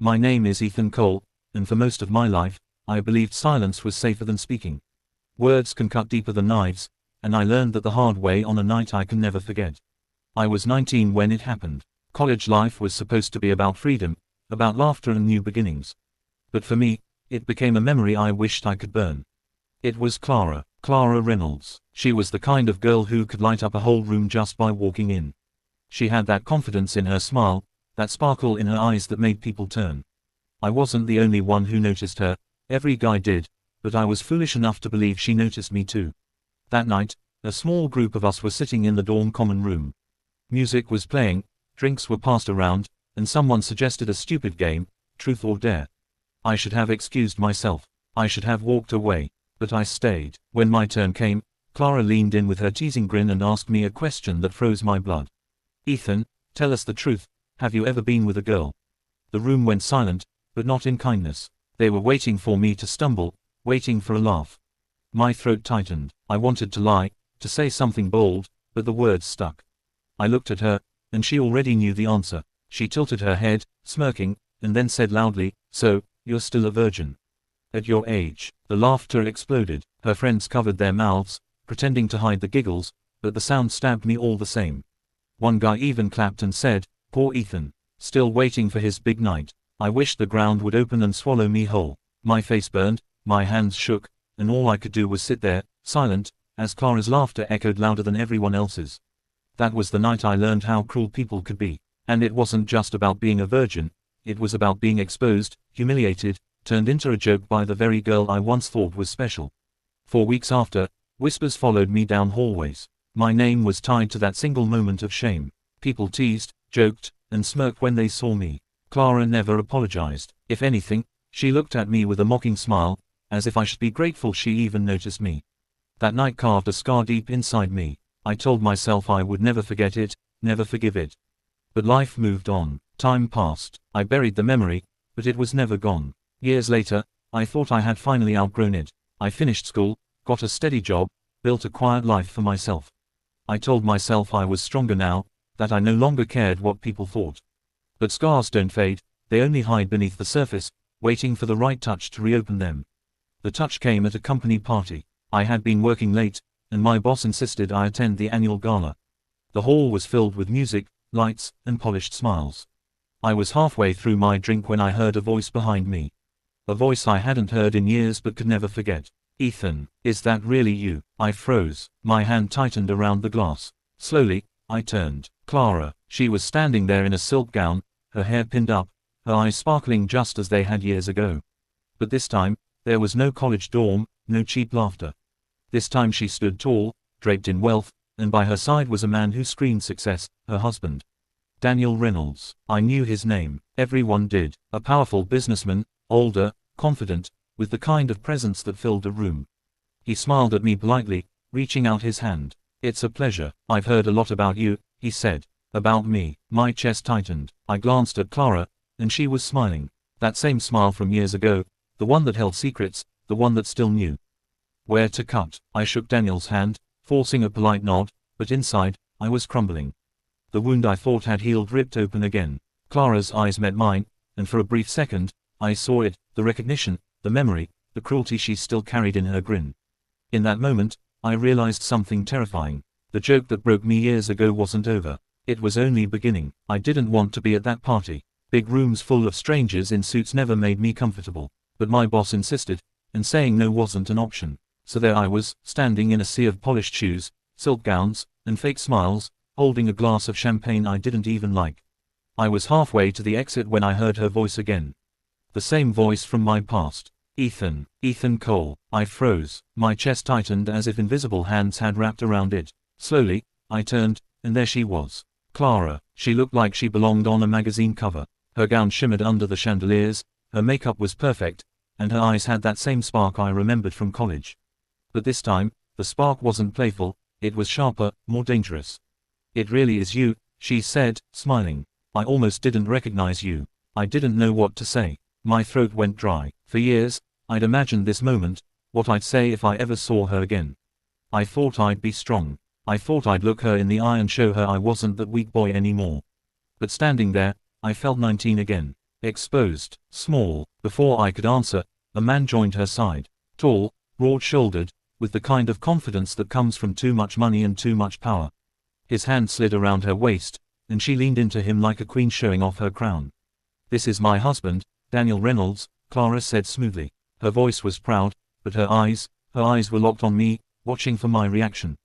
My name is Ethan Cole, and for most of my life, I believed silence was safer than speaking. Words can cut deeper than knives, and I learned that the hard way on a night I can never forget. I was 19 when it happened. College life was supposed to be about freedom, about laughter and new beginnings. But for me, it became a memory I wished I could burn. It was Clara Reynolds. She was the kind of girl who could light up a whole room just by walking in. She had that confidence in her smile, that sparkle in her eyes that made people turn. I wasn't the only one who noticed her, every guy did, but I was foolish enough to believe she noticed me too. That night, a small group of us were sitting in the dorm common room. Music was playing, drinks were passed around, and someone suggested a stupid game, truth or dare. I should have excused myself. I should have walked away, but I stayed. When my turn came, Clara leaned in with her teasing grin and asked me a question that froze my blood. "Ethan, tell us the truth, have you ever been with a girl?" The room went silent, but not in kindness. They were waiting for me to stumble, waiting for a laugh. My throat tightened. I wanted to lie, to say something bold, but the words stuck. I looked at her, and she already knew the answer. She tilted her head, smirking, and then said loudly, "So, you're still a virgin? At your age?" The laughter exploded. Her friends covered their mouths, pretending to hide the giggles, but the sound stabbed me all the same. One guy even clapped and said, "Poor Ethan, still waiting for his big night." I wished the ground would open and swallow me whole. My face burned, my hands shook, and all I could do was sit there, silent, as Clara's laughter echoed louder than everyone else's. That was the night I learned how cruel people could be. And it wasn't just about being a virgin, it was about being exposed, humiliated, turned into a joke by the very girl I once thought was special. For weeks after, whispers followed me down hallways. My name was tied to that single moment of shame. People teased, joked, and smirked when they saw me. Clara never apologized. If anything, she looked at me with a mocking smile, as if I should be grateful she even noticed me. That night carved a scar deep inside me. I told myself I would never forget it, never forgive it. But life moved on. Time passed. I buried the memory, but it was never gone. Years later, I thought I had finally outgrown it. I finished school, got a steady job, built a quiet life for myself. I told myself I was stronger now, that I no longer cared what people thought. But scars don't fade, they only hide beneath the surface, waiting for the right touch to reopen them. The touch came at a company party. I had been working late, and my boss insisted I attend the annual gala. The hall was filled with music, lights, and polished smiles. I was halfway through my drink when I heard a voice behind me. A voice I hadn't heard in years but could never forget. "Ethan, is that really you?" I froze. My hand tightened around the glass. Slowly, I turned. Clara. She was standing there in a silk gown, her hair pinned up, her eyes sparkling just as they had years ago. But this time, there was no college dorm, no cheap laughter. This time she stood tall, draped in wealth, and by her side was a man who screamed success, her husband. Daniel Reynolds. I knew his name. Everyone did. A powerful businessman, older, confident, with the kind of presence that filled a room. He smiled at me politely, reaching out his hand. "It's a pleasure. I've heard a lot about you," he said. "About me." My chest tightened. I glanced at Clara, and she was smiling. That same smile from years ago, the one that held secrets, the one that still knew where to cut. I shook Daniel's hand, forcing a polite nod, but inside, I was crumbling. The wound I thought had healed ripped open again. Clara's eyes met mine, and for a brief second, I saw it, the recognition, the memory, the cruelty she still carried in her grin. In that moment, I realized something terrifying. The joke that broke me years ago wasn't over. It was only beginning. I didn't want to be at that party. Big rooms full of strangers in suits never made me comfortable. But my boss insisted, and saying no wasn't an option. So there I was, standing in a sea of polished shoes, silk gowns, and fake smiles, holding a glass of champagne I didn't even like. I was halfway to the exit when I heard her voice again. The same voice from my past. "Ethan, Ethan Cole." I froze. My chest tightened as if invisible hands had wrapped around it. Slowly, I turned, and there she was. Clara. She looked like she belonged on a magazine cover. Her gown shimmered under the chandeliers, her makeup was perfect, and her eyes had that same spark I remembered from college. But this time, the spark wasn't playful, it was sharper, more dangerous. "It really is you," she said, smiling. "I almost didn't recognize you." I didn't know what to say. My throat went dry. For years, I'd imagined this moment, what I'd say if I ever saw her again. I thought I'd be strong. I thought I'd look her in the eye and show her I wasn't that weak boy anymore. But standing there, I felt 19 again. Exposed. Small. Before I could answer, a man joined her side. Tall, broad-shouldered, with the kind of confidence that comes from too much money and too much power. His hand slid around her waist, and she leaned into him like a queen showing off her crown. "This is my husband, Daniel Reynolds," Clara said smoothly. Her voice was proud, but her eyes were locked on me, watching for my reaction.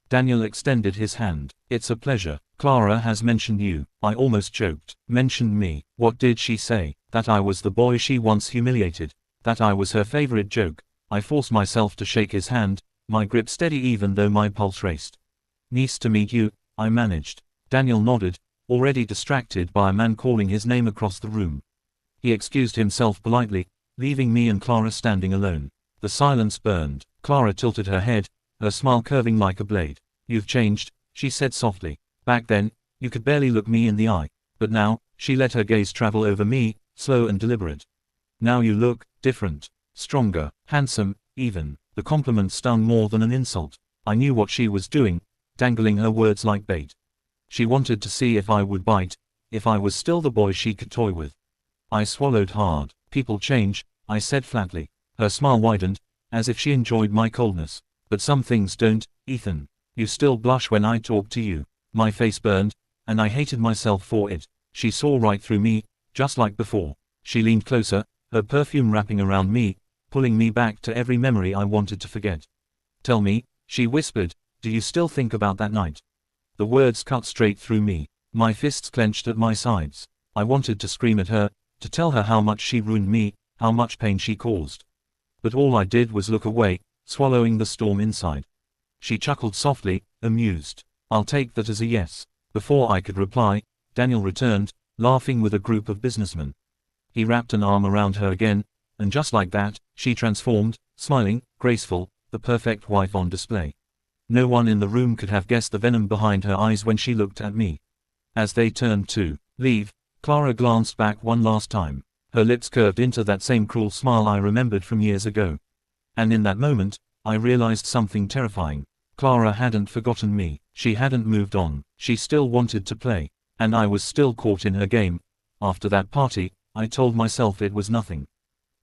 Daniel extended his hand. "It's a pleasure. Clara has mentioned you." I almost choked. Mentioned me. What did she say? That I was the boy she once humiliated. That I was her favorite joke. I forced myself to shake his hand, my grip steady even though my pulse raced. "Nice to meet you," I managed. Daniel nodded, already distracted by a man calling his name across the room. He excused himself politely, leaving me and Clara standing alone. The silence burned. Clara tilted her head, her smile curving like a blade. "You've changed," she said softly. "Back then, you could barely look me in the eye. But now," she let her gaze travel over me, slow and deliberate. "Now you look different. Stronger, handsome, even." The compliment stung more than an insult. I knew what she was doing, dangling her words like bait. She wanted to see if I would bite, if I was still the boy she could toy with. I swallowed hard. "People change," I said flatly. Her smile widened, as if she enjoyed my coldness. "But some things don't, Ethan. You still blush when I talk to you." My face burned, and I hated myself for it. She saw right through me, just like before. She leaned closer, her perfume wrapping around me, pulling me back to every memory I wanted to forget. "Tell me," she whispered, "do you still think about that night?" The words cut straight through me. My fists clenched at my sides. I wanted to scream at her, to tell her how much she ruined me, how much pain she caused. But all I did was look away, swallowing the storm inside. She chuckled softly, amused. "I'll take that as a yes." Before I could reply, Daniel returned, laughing with a group of businessmen. He wrapped an arm around her again, and just like that, she transformed, smiling, graceful, the perfect wife on display. No one in the room could have guessed the venom behind her eyes when she looked at me. As they turned to leave, Clara glanced back one last time. Her lips curved into that same cruel smile I remembered from years ago. And in that moment, I realized something terrifying. Clara hadn't forgotten me. She hadn't moved on. She still wanted to play. And I was still caught in her game. After that party, I told myself it was nothing.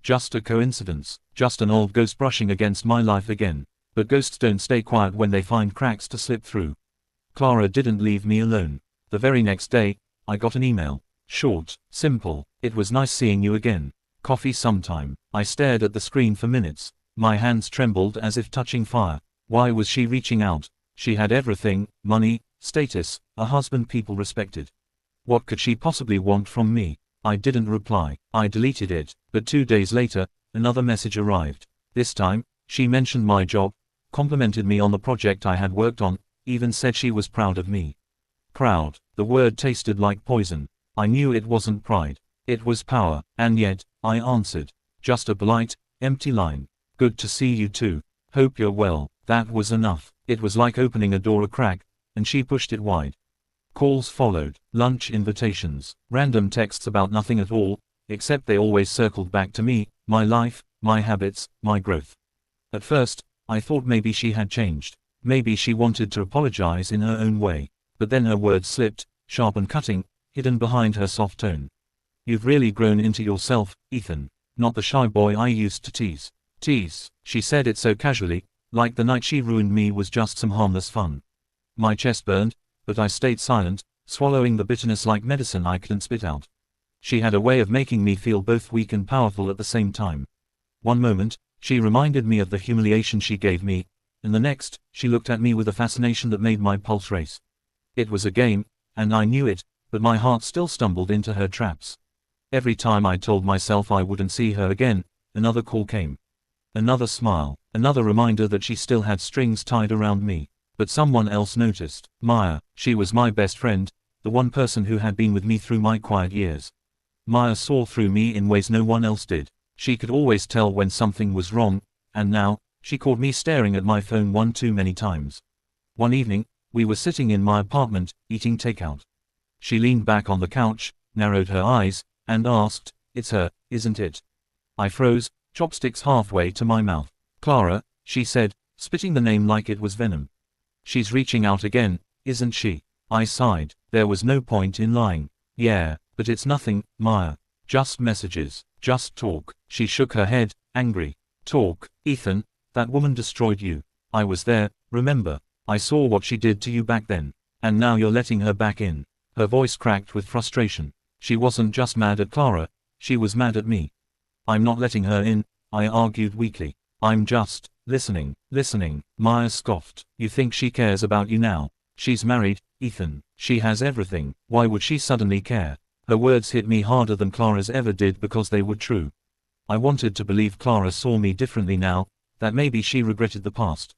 Just a coincidence. Just an old ghost brushing against my life again. But ghosts don't stay quiet when they find cracks to slip through. Clara didn't leave me alone. The very next day, I got an email. Short, simple. "It was nice seeing you again. Coffee sometime." I stared at the screen for minutes. My hands trembled as if touching fire. Why was she reaching out? She had everything: money, status, a husband people respected. What could she possibly want from me? I didn't reply. I deleted it. But 2 days later, another message arrived. This time, she mentioned my job, complimented me on the project I had worked on, even said she was proud of me. Proud. The word tasted like poison. I knew it wasn't pride. It was power. And yet, I answered. Just a polite, empty line. "Good to see you too. Hope you're well." That was enough. It was like opening a door a crack, and she pushed it wide. Calls followed. Lunch invitations. Random texts about nothing at all, except they always circled back to me, my life, my habits, my growth. At first, I thought maybe she had changed. Maybe she wanted to apologize in her own way. But then her words slipped, sharp and cutting, hidden behind her soft tone. "You've really grown into yourself, Ethan. Not the shy boy I used to tease." Tease. She said it so casually, like the night she ruined me was just some harmless fun. My chest burned, but I stayed silent, swallowing the bitterness like medicine I couldn't spit out. She had a way of making me feel both weak and powerful at the same time. One moment, she reminded me of the humiliation she gave me, and the next, she looked at me with a fascination that made my pulse race. It was a game, and I knew it, but my heart still stumbled into her traps. Every time I told myself I wouldn't see her again, another call came. Another smile, another reminder that she still had strings tied around me. But someone else noticed. Maya. She was my best friend, the one person who had been with me through my quiet years. Maya saw through me in ways no one else did. She could always tell when something was wrong, and now, she caught me staring at my phone one too many times. One evening, we were sitting in my apartment, eating takeout. She leaned back on the couch, narrowed her eyes, and asked, "It's her, isn't it?" I froze, chopsticks halfway to my mouth. "Clara," she said, spitting the name like it was venom. "She's reaching out again, isn't she?" I sighed. There was no point in lying. "Yeah, but it's nothing, Maya. Just messages. Just talk. She shook her head, angry. Talk, Ethan, that woman destroyed you. I was there, remember? I saw what she did to you back then. And now you're letting her back in. Her voice cracked with frustration. She wasn't just mad at Clara, she was mad at me. I'm not letting her in, I argued weakly. I'm just listening. Myers scoffed. You think she cares about you now? She's married, Ethan. She has everything. Why would she suddenly care? Her words hit me harder than Clara's ever did because they were true. I wanted to believe Clara saw me differently now, that maybe she regretted the past.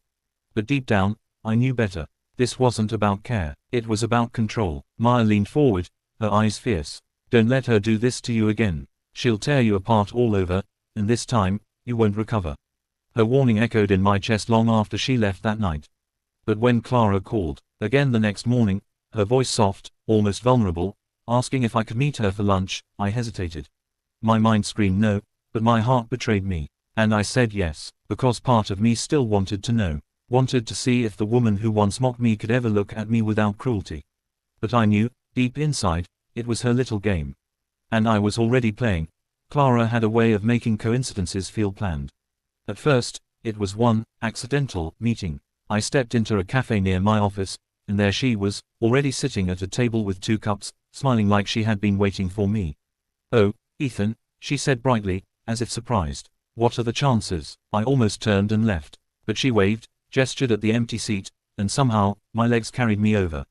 But deep down, I knew better. This wasn't about care, it was about control. Maya leaned forward, her eyes fierce. Don't let her do this to you again. She'll tear you apart all over, and this time, you won't recover. Her warning echoed in my chest long after she left that night. But when Clara called, again the next morning, her voice soft, almost vulnerable, asking if I could meet her for lunch, I hesitated. My mind screamed no, but my heart betrayed me. And I said yes, because part of me still wanted to know. Wanted to see if the woman who once mocked me could ever look at me without cruelty. But I knew, deep inside, it was her little game. And I was already playing. Clara had a way of making coincidences feel planned. At first, it was one accidental meeting. I stepped into a cafe near my office, and there she was, already sitting at a table with 2 cups, smiling like she had been waiting for me. Oh, Ethan, she said brightly, as if surprised. What are the chances? I almost turned and left. But she waved, gestured at the empty seat, and somehow, my legs carried me over.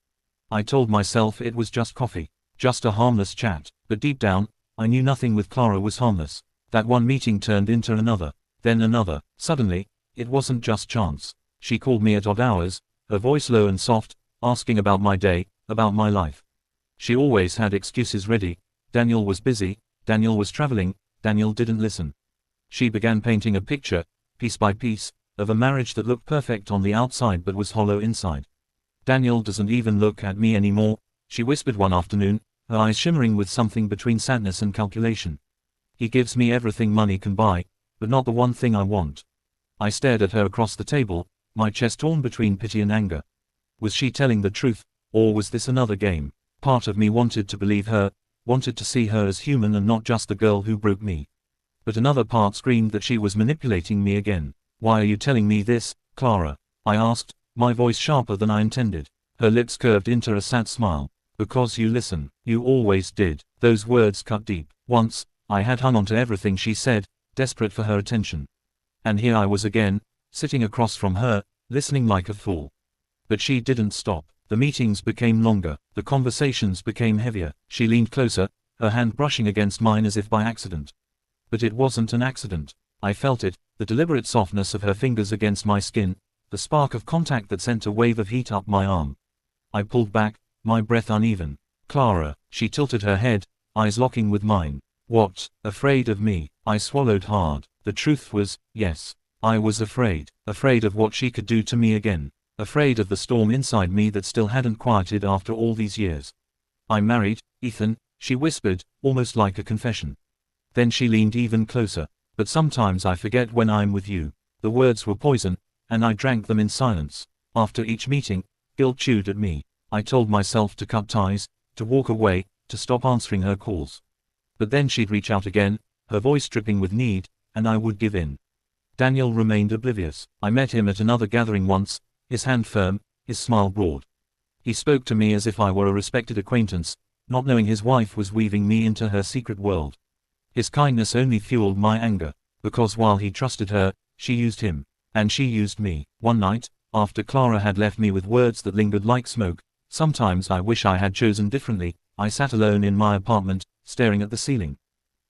I told myself it was just coffee. Just a harmless chat. But deep down, I knew nothing with Clara was harmless. That one meeting turned into another. Then another. Suddenly, it wasn't just chance. She called me at odd hours, her voice low and soft, asking about my day, about my life. She always had excuses ready. Daniel was busy, Daniel was traveling, Daniel didn't listen. She began painting a picture, piece by piece, of a marriage that looked perfect on the outside but was hollow inside. Daniel doesn't even look at me anymore, she whispered one afternoon, her eyes shimmering with something between sadness and calculation. He gives me everything money can buy, but not the one thing I want. I stared at her across the table, my chest torn between pity and anger. Was she telling the truth, or was this another game? Part of me wanted to believe her, wanted to see her as human and not just the girl who broke me. But another part screamed that she was manipulating me again. Why are you telling me this, Clara? I asked, my voice sharper than I intended. Her lips curved into a sad smile. Because you listen. You always did. Those words cut deep. Once, I had hung on to everything she said, desperate for her attention. And here I was again, sitting across from her, listening like a fool. But she didn't stop. The meetings became longer. The conversations became heavier. She leaned closer, her hand brushing against mine as if by accident. But it wasn't an accident. I felt it, the deliberate softness of her fingers against my skin, the spark of contact that sent a wave of heat up my arm. I pulled back, my breath uneven. Clara, she tilted her head, eyes locking with mine. What? Afraid of me? I swallowed hard. The truth was, yes. I was afraid. Afraid of what she could do to me again. Afraid of the storm inside me that still hadn't quieted after all these years. I'm married, Ethan, she whispered, almost like a confession. Then she leaned even closer. But sometimes I forget when I'm with you. The words were poison, and I drank them in silence. After each meeting, guilt chewed at me. I told myself to cut ties, to walk away, to stop answering her calls. But then she'd reach out again, her voice dripping with need, and I would give in. Daniel remained oblivious. I met him at another gathering once, his hand firm, his smile broad. He spoke to me as if I were a respected acquaintance, not knowing his wife was weaving me into her secret world. His kindness only fueled my anger, because while he trusted her, she used him. And she used me. One night, after Clara had left me with words that lingered like smoke, sometimes I wish I had chosen differently, I sat alone in my apartment, staring at the ceiling.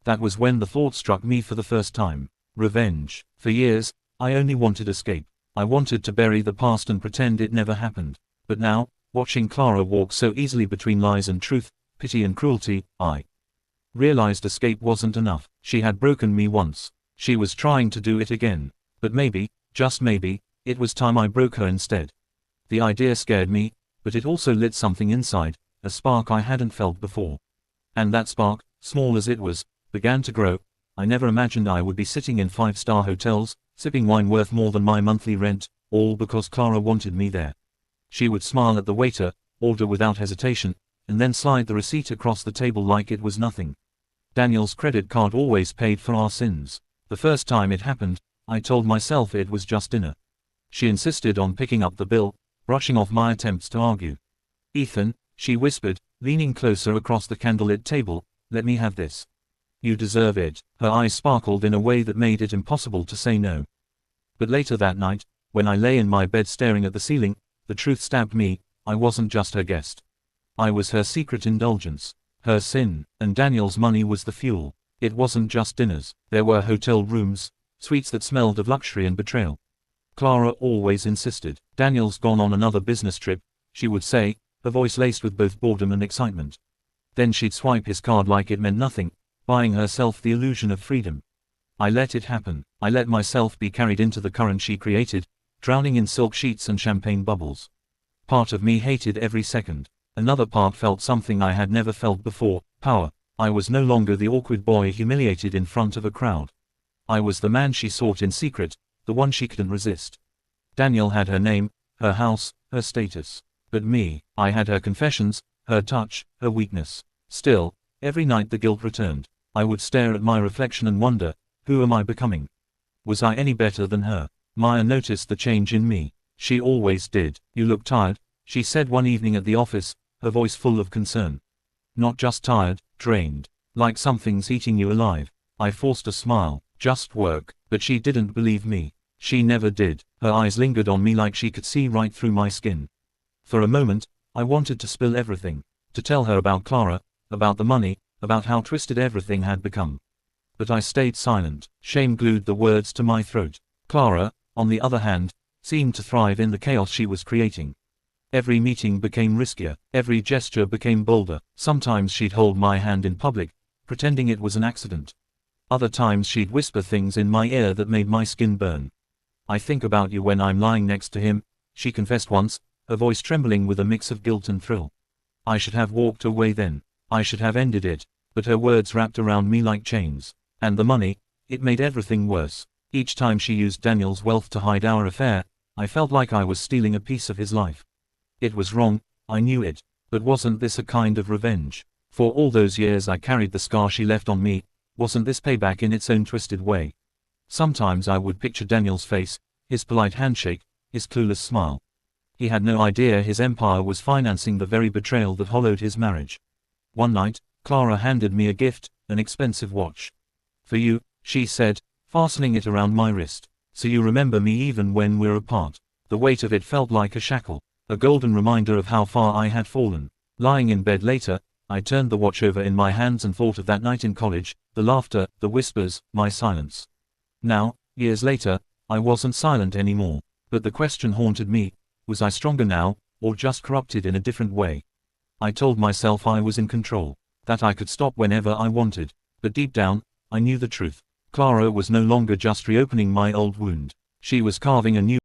That was when the thought struck me for the first time. Revenge. For years, I only wanted escape. I wanted to bury the past and pretend it never happened. But now, watching Clara walk so easily between lies and truth, pity and cruelty, I realized escape wasn't enough. She had broken me once. She was trying to do it again. But maybe, just maybe, it was time I broke her instead. The idea scared me, but it also lit something inside, a spark I hadn't felt before. And that spark, small as it was, began to grow. I never imagined I would be sitting in 5-star hotels, sipping wine worth more than my monthly rent, all because Clara wanted me there. She would smile at the waiter, order without hesitation, and then slide the receipt across the table like it was nothing. Daniel's credit card always paid for our sins. The first time it happened, I told myself it was just dinner. She insisted on picking up the bill, brushing off my attempts to argue. "Ethan," she whispered, leaning closer across the candlelit table, "let me have this. You deserve it." Her eyes sparkled in a way that made it impossible to say no. But later that night, when I lay in my bed staring at the ceiling, the truth stabbed me. I wasn't just her guest. I was her secret indulgence, her sin, and Daniel's money was the fuel. It wasn't just dinners. There were hotel rooms, suites that smelled of luxury and betrayal. Clara always insisted. "Daniel's gone on another business trip," she would say, her voice laced with both boredom and excitement. Then she'd swipe his card like it meant nothing, buying herself the illusion of freedom. I let it happen. I let myself be carried into the current she created, drowning in silk sheets and champagne bubbles. Part of me hated every second. Another part felt something I had never felt before, power. I was no longer the awkward boy humiliated in front of a crowd. I was the man she sought in secret, the one she couldn't resist. Daniel had her name, her house, her status. But me, I had her confessions, her touch, her weakness. Still, every night the guilt returned. I would stare at my reflection and wonder, who am I becoming? Was I any better than her? Maya noticed the change in me. She always did. "You look tired," she said one evening at the office, her voice full of concern. "Not just tired, drained. Like something's eating you alive." I forced a smile. "Just work." But she didn't believe me. She never did. Her eyes lingered on me like she could see right through my skin. For a moment, I wanted to spill everything. To tell her about Clara, about the money, about how twisted everything had become. But I stayed silent. Shame glued the words to my throat. Clara, on the other hand, seemed to thrive in the chaos she was creating. Every meeting became riskier. Every gesture became bolder. Sometimes she'd hold my hand in public, pretending it was an accident. Other times she'd whisper things in my ear that made my skin burn. "I think about you when I'm lying next to him," she confessed once, her voice trembling with a mix of guilt and thrill. I should have walked away then. I should have ended it. But her words wrapped around me like chains. And the money, it made everything worse. Each time she used Daniel's wealth to hide our affair, I felt like I was stealing a piece of his life. It was wrong, I knew it. But wasn't this a kind of revenge? For all those years I carried the scar she left on me, wasn't this payback in its own twisted way? Sometimes I would picture Daniel's face, his polite handshake, his clueless smile. He had no idea his empire was financing the very betrayal that hollowed his marriage. One night, Clara handed me a gift, an expensive watch. "For you," she said, fastening it around my wrist. "So you remember me even when we're apart." The weight of it felt like a shackle, a golden reminder of how far I had fallen. Lying in bed later, I turned the watch over in my hands and thought of that night in college, the laughter, the whispers, my silence. Now, years later, I wasn't silent anymore. But the question haunted me, was I stronger now, or just corrupted in a different way? I told myself I was in control, that I could stop whenever I wanted. But deep down, I knew the truth. Clara was no longer just reopening my old wound. She was carving a new